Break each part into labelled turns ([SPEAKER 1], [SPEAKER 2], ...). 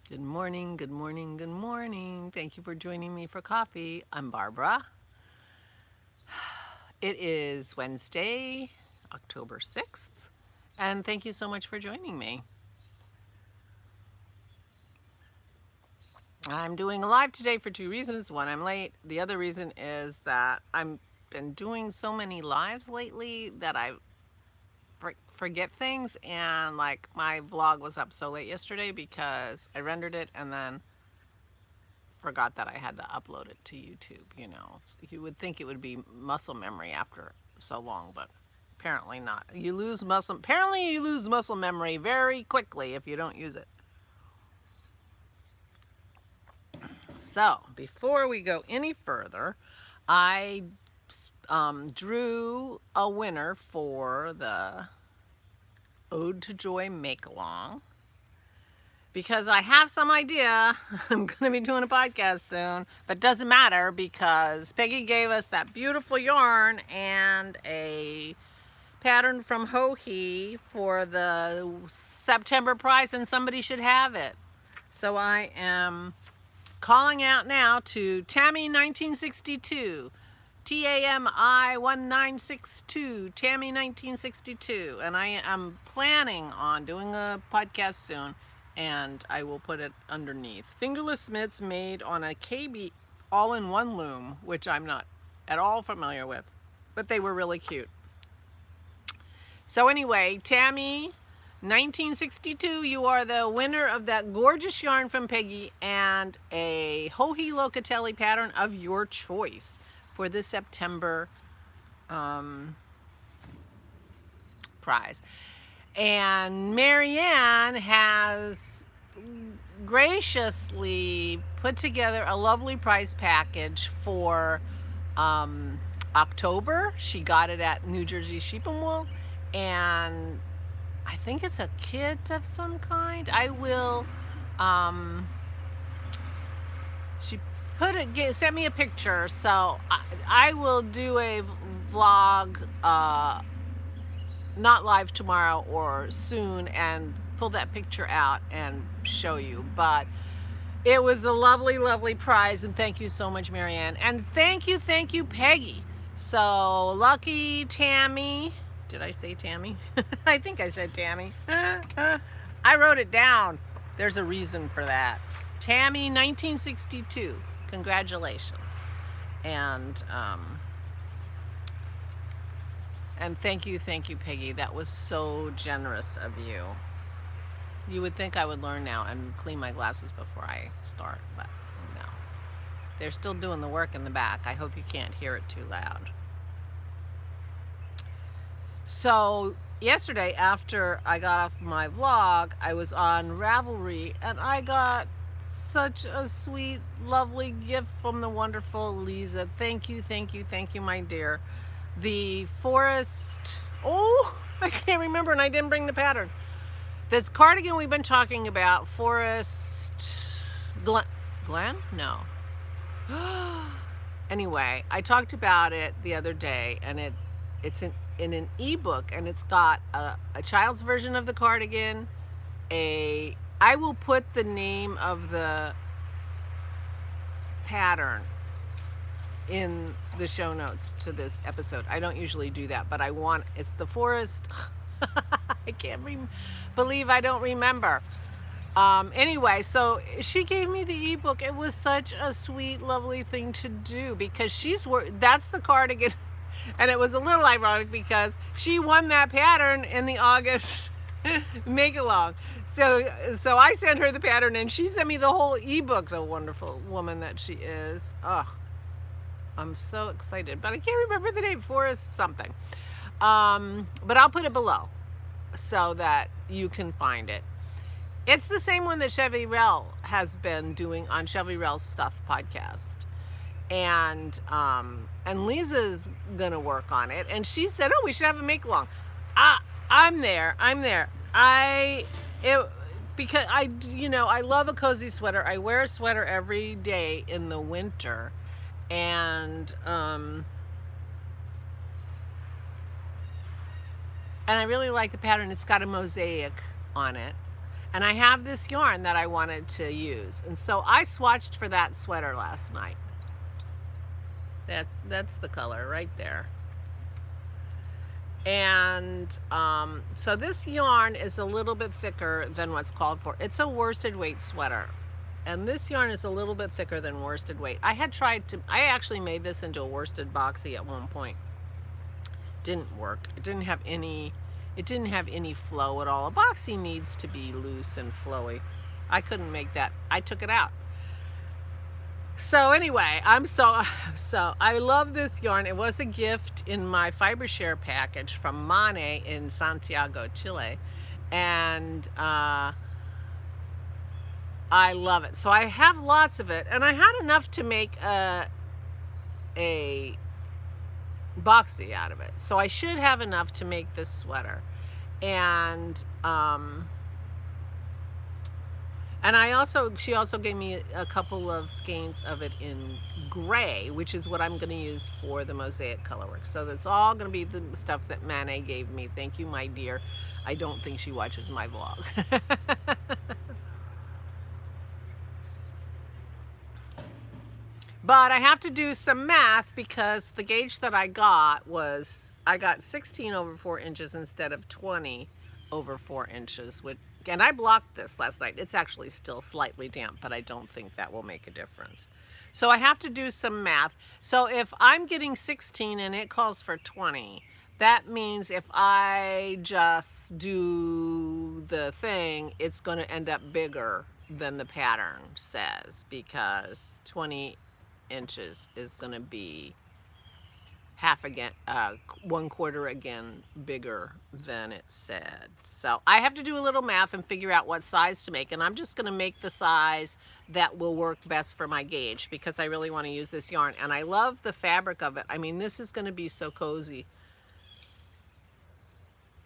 [SPEAKER 1] Good morning, good morning, good morning. Thank you for joining me for coffee. I'm Barbara. It is Wednesday, October 6th, and thank you so much for joining me. I'm doing a live today for two reasons. One, I'm late. The other reason is that I've been doing so many lives lately that I forget things, and like my vlog was up so late yesterday because I rendered it and then forgot that I had to upload it to YouTube. You would think it would be muscle memory after so long, but apparently not. Apparently you lose muscle memory very quickly if you don't use it. So before we go any further, I drew a winner for the Ode to Joy make-along, because I have some idea. I'm going to be doing a podcast soon, but it doesn't matter because Peggy gave us that beautiful yarn and a pattern from Hohi for the September prize, and somebody should have it. So I am calling out now to Tammy1962, TAMI1962, Tammy1962, and I am planning on doing a podcast soon, and I will put it underneath. Fingerless mitts made on a KB all-in-one loom, which I'm not at all familiar with, but they were really cute. So anyway, Tammy1962, you are the winner of that gorgeous yarn from Peggy and a Hohi Locatelli pattern of your choice for the September prize. And Marianne has graciously put together a lovely prize package for October. She got it at New Jersey Sheep and Wool, and I think it's a kit of some kind. I will, she sent me a picture, so I will do a vlog, not live tomorrow or soon, and pull that picture out and show you. But it was a lovely, lovely prize, and thank you so much, Marianne. And thank you, Peggy. So lucky Tammy. Did I say Tammy? I think I said Tammy. I wrote it down. There's a reason for that. Tammy1962. Congratulations. And thank you, Peggy. That was so generous of you. You would think I would learn now and clean my glasses before I start, but no. They're still doing the work in the back. I hope you can't hear it too loud. So yesterday, after I got off my vlog, I was on Ravelry, and I got such a sweet, lovely gift from the wonderful Lisa. Thank you, my dear. The forest, oh, I can't remember, and I didn't bring the pattern. This cardigan we've been talking about, Forest Glen? No. Anyway, I talked about it the other day, and it's in an ebook, and it's got a child's version of the cardigan. I will put the name of the pattern in the show notes to this episode. I don't usually do that, but it's the forest. I can't believe I don't remember. Anyway, so she gave me the ebook. It was such a sweet, lovely thing to do, because that's the cardigan. And it was a little ironic because she won that pattern in the August make-along. So I sent her the pattern, and she sent me the whole ebook, the wonderful woman that she is. Oh, I'm so excited, but I can't remember the name, Forest something. But I'll put it below so that you can find it. It's the same one that Chevy Rell has been doing on Chevy Rell's Stuff podcast. And Lisa's gonna work on it, and she said, oh, we should have a make-along. I'm there. Because I love a cozy sweater. I wear a sweater every day in the winter, and I really like the pattern. It's got a mosaic on it, And I have this yarn that I wanted to use. And so I swatched for that sweater last night. That's the color right there. And so this yarn is a little bit thicker than what's called for. It's a worsted weight sweater. And this yarn is a little bit thicker than worsted weight. I actually made this into a worsted boxy at one point. Didn't work. It didn't have any flow at all. A boxy needs to be loose and flowy. I couldn't make that. I took it out. So anyway, I love this yarn. It was a gift in my fiber share package from Mane in Santiago, Chile. And I love it. So I have lots of it, and I had enough to make a boxy out of it. So I should have enough to make this sweater. And she also gave me a couple of skeins of it in gray, which is what I'm going to use for the mosaic colorwork. So that's all going to be the stuff that Mane gave me. Thank you, my dear. I don't think she watches my vlog. But I have to do some math because the gauge that I got was, I got 16 over 4 inches instead of 20 over 4 inches. And I blocked this last night. It's actually still slightly damp, but I don't think that will make a difference. So I have to do some math. So if I'm getting 16 and it calls for 20, that means if I just do the thing, it's going to end up bigger than the pattern says, because 20 inches is going to be half again, 1/4 again bigger than it said. So I have to do a little math and figure out what size to make, and I'm just going to make the size that will work best for my gauge, because I really want to use this yarn, and I love the fabric of it. I mean, this is going to be so cozy.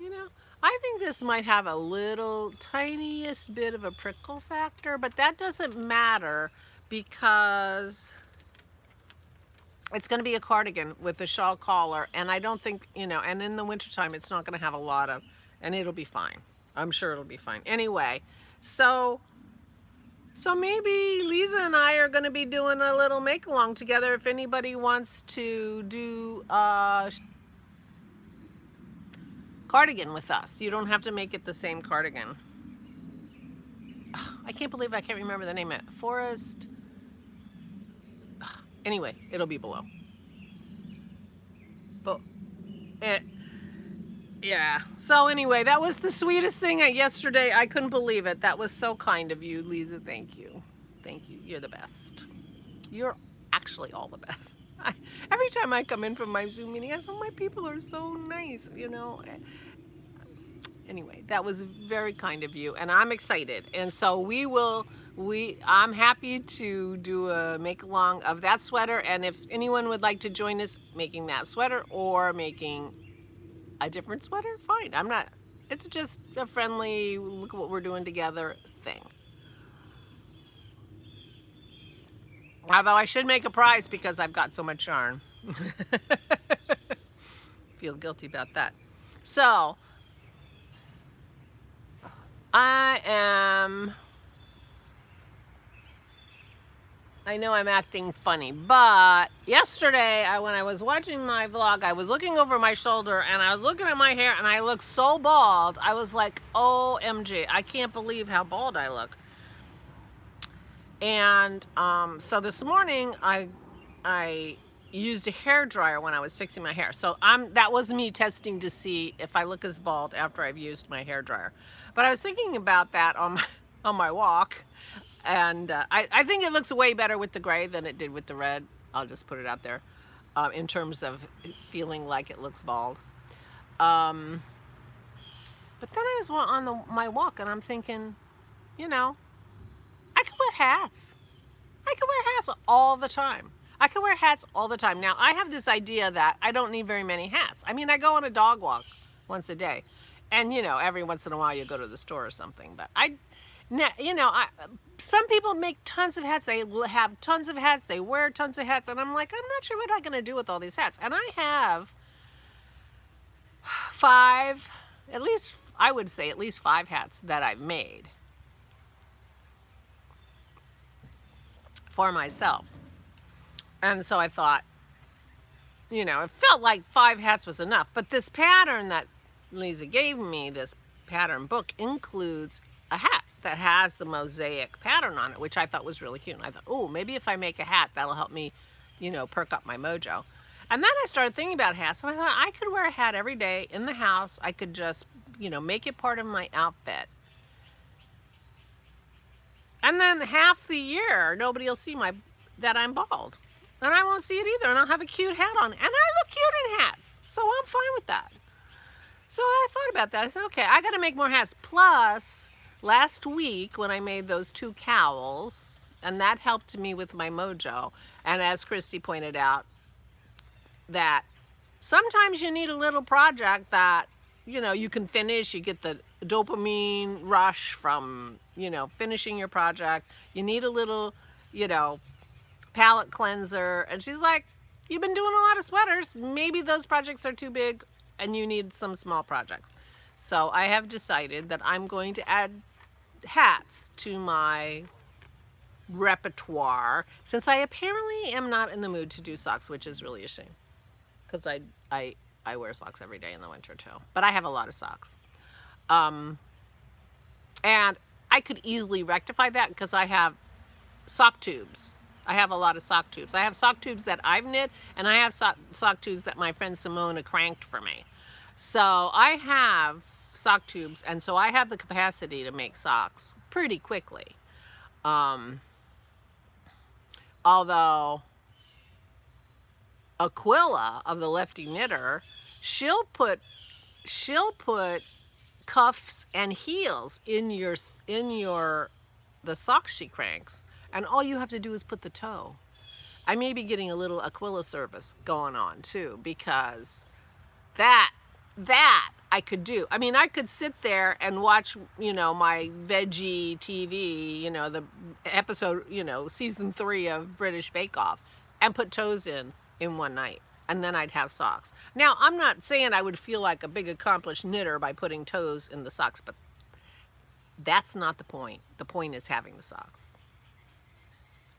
[SPEAKER 1] You know, I think this might have a little tiniest bit of a prickle factor, but that doesn't matter because it's going to be a cardigan with a shawl collar, and I don't think, you know, and in the wintertime it's not going to have a lot of, and it'll be fine. I'm sure it'll be fine. Anyway, so maybe Lisa and I are going to be doing a little make-along together if anybody wants to do cardigan with us. You don't have to make it the same cardigan. I can't believe I can't remember the name of it. Forest. Anyway, it'll be below. But yeah. So anyway, that was the sweetest thing yesterday. I couldn't believe it. That was so kind of you, Lisa. Thank you. Thank you. You're the best. You're actually all the best. Every time I come in from my Zoom meeting, I say, oh, my people are so nice, you know. Anyway, that was very kind of you, and I'm excited. And so I'm happy to do a make-along of that sweater, and if anyone would like to join us making that sweater or making a different sweater, fine. It's just a friendly, look at what we're doing together thing. Although I should make a prize because I've got so much yarn. Feel guilty about that. So, I know I'm acting funny, but yesterday when I was watching my vlog, I was looking over my shoulder and I was looking at my hair and I looked so bald. I was like, OMG, I can't believe how bald I look. And so this morning I used a hair dryer when I was fixing my hair. So that was me testing to see if I look as bald after I've used my hair dryer. But I was thinking about that on my walk. And I think it looks way better with the gray than it did with the red. I'll just put it out there in terms of feeling like it looks bald. But then I was on my walk and I'm thinking, you know, I could wear hats. I could wear hats all the time. I could wear hats all the time. Now, I have this idea that I don't need very many hats. I mean, I go on a dog walk once a day. And, you know, every once in a while you go to the store or something. But some people make tons of hats. They have tons of hats. They wear tons of hats. And I'm like, I'm not sure what I'm going to do with all these hats. And I have 5, at least, I would say at least 5 hats that I've made. for myself. And so I thought, it felt like 5 hats was enough. But this pattern that Lisa gave me, this pattern book, includes a hat that has the mosaic pattern on it, which I thought was really cute. And I thought, oh, maybe if I make a hat, that'll help me, perk up my mojo. And then I started thinking about hats, and I thought I could wear a hat every day in the house. I could just, make it part of my outfit. And then half the year, nobody will see that I'm bald. And I won't see it either, and I'll have a cute hat on. And I look cute in hats, so I'm fine with that. So I thought about that. I said, okay, I got to make more hats. Plus, last week when I made those 2 cowls, and that helped me with my mojo. And as Christy pointed out, that sometimes you need a little project that, you can finish. You get the dopamine rush from, finishing your project. You need a little, palette cleanser. And she's like, you've been doing a lot of sweaters. Maybe those projects are too big and you need some small projects. So I have decided that I'm going to add hats to my repertoire, since I apparently am not in the mood to do socks, which is really a shame, because I wear socks every day in the winter too. But I have a lot of socks. And I could easily rectify that because I have sock tubes. I have a lot of sock tubes. I have sock tubes that I've knit, and I have sock tubes that my friend Simona cranked for me. So I have sock tubes, and so I have the capacity to make socks pretty quickly. Although Aquila of the Lefty Knitter, she'll put cuffs and heels in the socks she cranks, and all you have to do is put the toe. I may be getting a little Aquila service going on too, because that I could do. I mean, I could sit there and watch, my veggie TV, the episode, season 3 of British Bake Off, and put toes in one night, and then I'd have socks. Now, I'm not saying I would feel like a big accomplished knitter by putting toes in the socks, but that's not the point. The point is having the socks.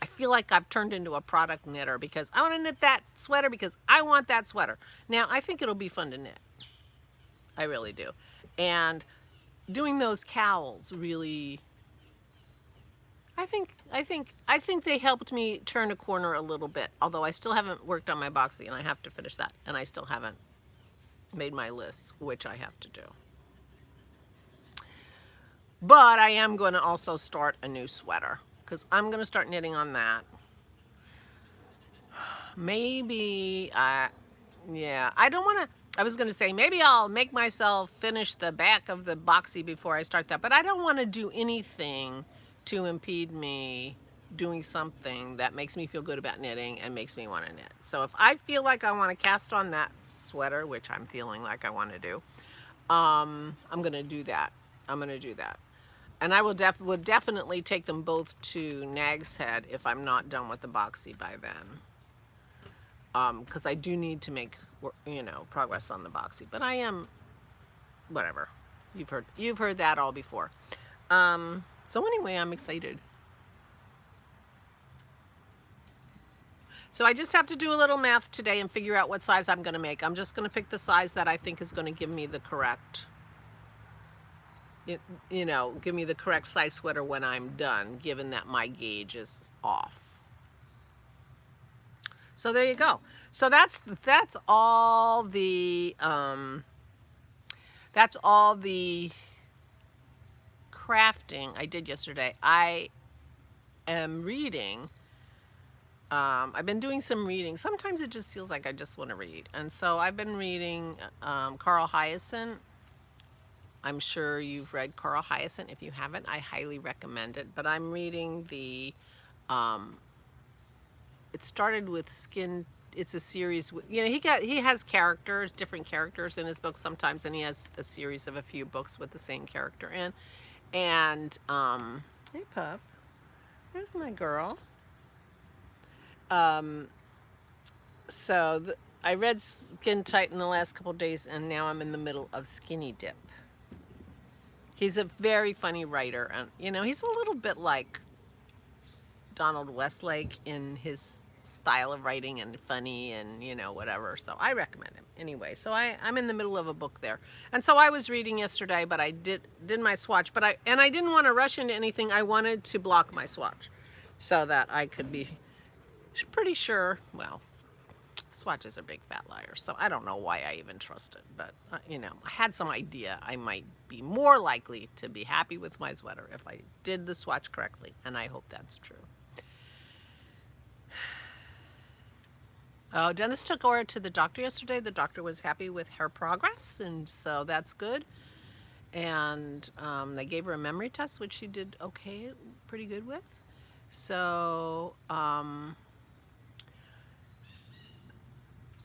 [SPEAKER 1] I feel like I've turned into a product knitter because I want to knit that sweater because I want that sweater. Now, I think it'll be fun to knit. I really do. And doing those cowls really, I think they helped me turn a corner a little bit, although I still haven't worked on my boxy, and I have to finish that, and I still haven't made my lists, which I have to do. But I am going to also start a new sweater, because I'm going to start knitting on that. Maybe, yeah, I don't want to, I was going to say, maybe I'll make myself finish the back of the boxy before I start that, but I don't want to do anything to impede me doing something that makes me feel good about knitting and makes me want to knit. So if I feel like I want to cast on that sweater, which I'm feeling like I want to do, I'm going to do that. I'm going to do that. And I would definitely take them both to Nag's Head if I'm not done with the boxy by then. Because I do need to make, progress on the boxy. But I am, whatever. You've heard that all before. So anyway, I'm excited. So I just have to do a little math today and figure out what size I'm going to make. I'm just going to pick the size that I think is going to give me the correct, give me the correct size sweater when I'm done, given that my gauge is off. So there you go. So that's all the crafting I did yesterday. I am reading. I've been doing some reading. Sometimes it just feels like I just want to read. And so I've been reading Carl Hiaasen. I'm sure you've read Carl Hiaasen. If you haven't, I highly recommend it. But I'm reading the, it started with Skin. It's a series, he has characters, different characters in his books sometimes, and he has a series of a few books with the same character in. And, hey pup, there's my girl. So I read Skin Tight in the last couple of days, and now I'm in the middle of Skinny Dip. He's a very funny writer, and he's a little bit like Donald Westlake in his style of writing and funny and, you know, whatever. So I recommend him anyway. So I'm in the middle of a book there. And so I was reading yesterday, but I did my swatch, but I didn't want to rush into anything. I wanted to block my swatch so that I could be pretty sure, well, swatches are big fat liars, so I don't know why I even trust it, but you know, I had some idea I might be more likely to be happy with my sweater if I did the swatch correctly, and I hope that's true. Oh, Dennis took Aura to the doctor yesterday. The doctor was happy with her progress, and so that's good. And they gave her a memory test, which she did okay, pretty good with. So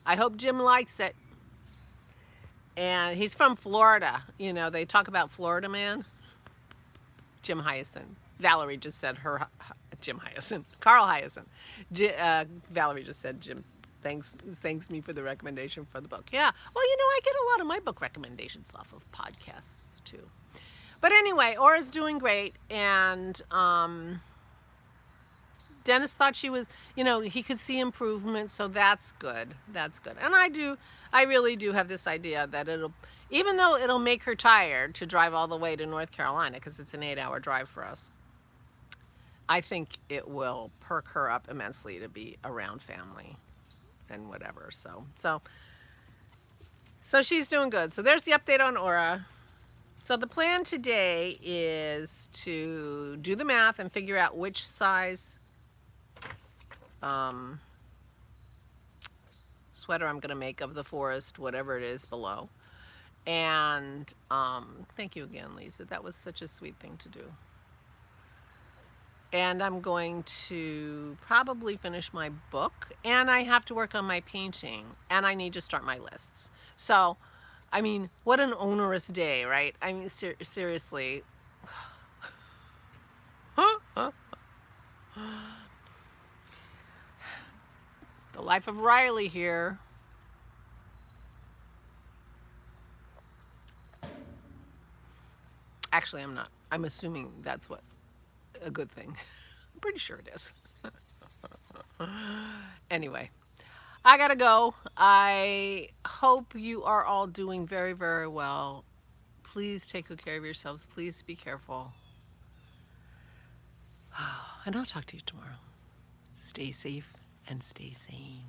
[SPEAKER 1] I hope Jim likes it. And he's from Florida. You know, they talk about Florida Man. Jim Hyacinth. Valerie just said her, Jim Hyacinth. Carl Hyacinth. Valerie just said Jim thanks me for the recommendation for the book. Yeah. Well, you know, I get a lot of my book recommendations off of podcasts too. But anyway, Aura's doing great. And Dennis thought she was, you know, he could see improvement, so that's good. That's good. And I really do have this idea that even though it'll make her tired to drive all the way to North Carolina, because it's an 8-hour drive for us, I think it will perk her up immensely to be around family and whatever. So she's doing good. So there's the update on Aura. So the plan today is to do the math and figure out which size sweater I'm going to make of the forest, whatever it is below. And thank you again, Lisa. That was such a sweet thing to do. And I'm going to probably finish my book, and I have to work on my painting, and I need to start my lists. So, I mean, what an onerous day, right? I mean, seriously. The life of Riley here. Actually, I'm not. I'm assuming that's a good thing. I'm pretty sure it is. Anyway, I gotta go. I hope you are all doing very, very well. Please take good care of yourselves. Please be careful. And I'll talk to you tomorrow. Stay safe and stay sane.